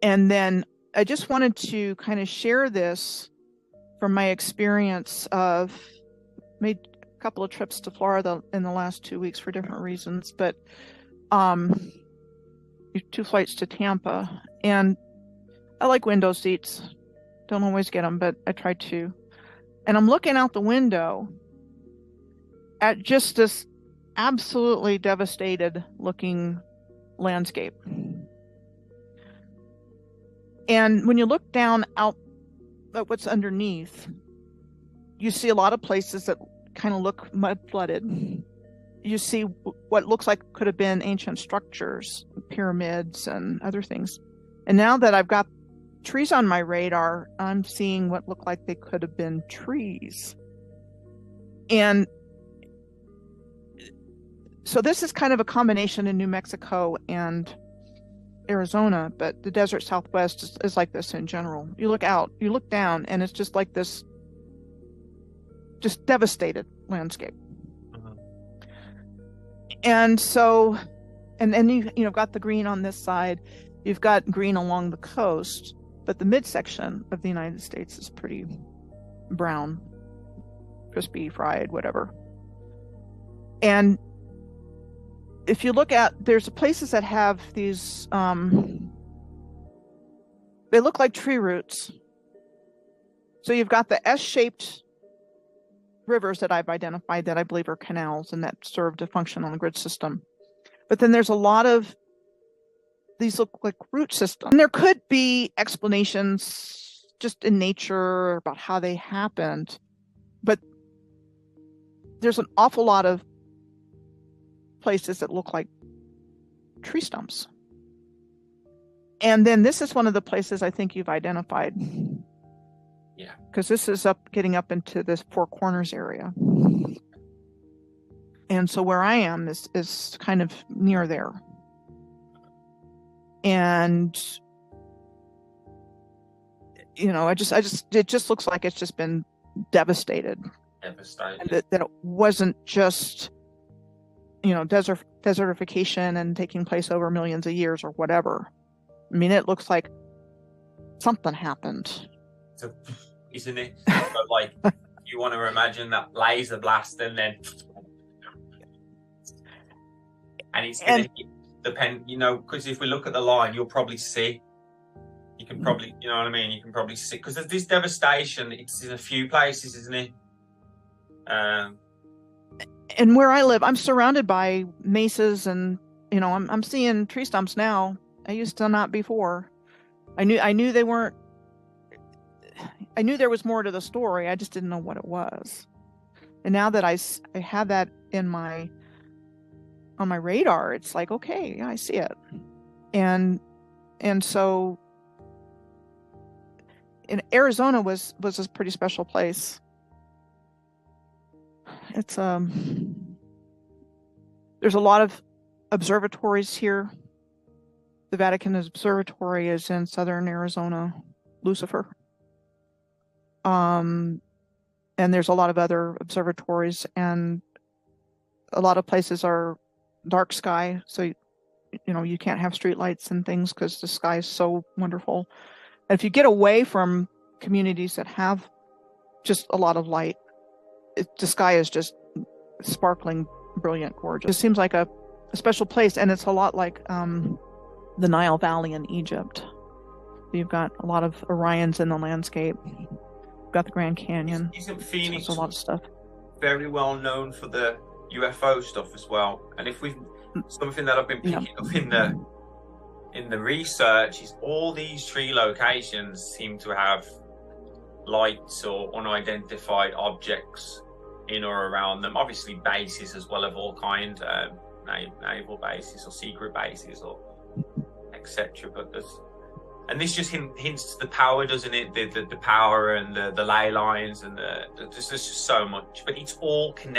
And then I just wanted to kind of share this from my experience of made a couple of trips to Florida in the last 2 weeks for different reasons, but um, 2 flights to Tampa. And I like window seats. Don't always get them, but I try to. And I'm looking out the window at just this absolutely devastated looking landscape. And when you look down out at what's underneath, you see a lot of places that kind of look mud flooded. You see what looks like could have been ancient structures, pyramids and other things. And now that I've got trees on my radar, I'm seeing what look like they could have been trees. And so this is kind of a combination in New Mexico and Arizona, but the desert Southwest is like this in general. You look out, you look down, and it's just like this just devastated landscape. And so, and then you've got the green on this side, you've got green along the coast, but the midsection of the United States is pretty brown, crispy, fried, whatever. And if you look at, there's places that have these, they look like tree roots. So you've got the S-shaped rivers that I've identified that I believe are canals and that serve to function on the grid system. But then there's a lot of these look like root systems. And there could be explanations just in nature about how they happened, but there's an awful lot of places that look like tree stumps. And then this is one of the places I think you've identified. Yeah. Because this is getting up into this Four Corners area. And so where I am is kind of near there. And it just looks like it's just been devastated. Devastated. And that it wasn't just, desertification and taking place over millions of years or whatever. I mean, it looks like something happened. So, isn't it? But like, you want to imagine that laser blast and then, and it's going to depend, because if we look at the line, you'll probably see. You can probably, you know what I mean? You can probably see, because there's this devastation. It's in a few places, isn't it? And where I live, I'm surrounded by mesas, and I'm seeing tree stumps now. I used to not before. I knew they weren't. I knew there was more to the story. I just didn't know what it was. And now that I have that on my radar, it's like, okay, yeah, I see it. And so in Arizona was a pretty special place. It's there's a lot of observatories here. The Vatican Observatory is in southern Arizona, Lucifer. And there's a lot of other observatories, and a lot of places are dark sky, so you can't have street lights and things because the sky is so wonderful. And if you get away from communities that have just a lot of light, the sky is just sparkling, brilliant, gorgeous. It seems like a special place, and it's a lot like the Nile Valley in Egypt. You've got a lot of Orions in the landscape. You've got the Grand Canyon. Isn't Phoenix a lot of stuff very well known for the UFO stuff as well? And if we've something that I've been picking up in the research is all these tree locations seem to have lights or unidentified objects in or around them. Obviously bases as well of all kind, naval bases or secret bases or etc. But and this just hints to the power, doesn't it? The power and the ley lines and there's just so much, but it's all connected.